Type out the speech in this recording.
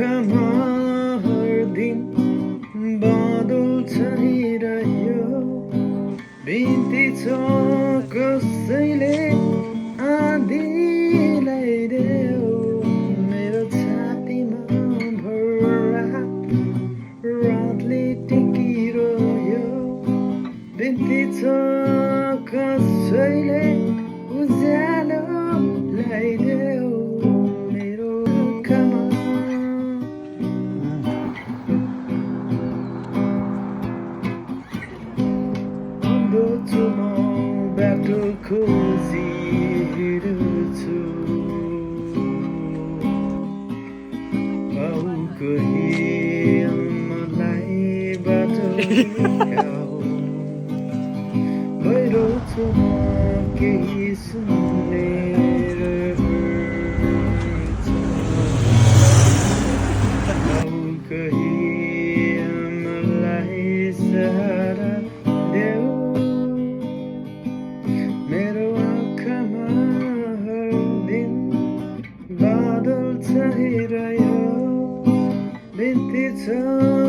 आँखामा हर दिन बादल छाइरह्यो बिन्ती छ कसैले आँधी ल्याइदेऊ मेरो छातीमा भर रातले टिकिरह्यो बिन्ती छ कसैले उज्यालो ल्याइदेऊ मेरो आँखामा आउँदो छु म बाटो खोजी हिँड्छु आऊ कोही मलाई बाटो देखाऊ गइरो छु म केही सुन्ने आऊ कोही मलाई सहारा देऊ मेरो आँखामा हर दिन बादल छाइरह्यो बिन्ती छ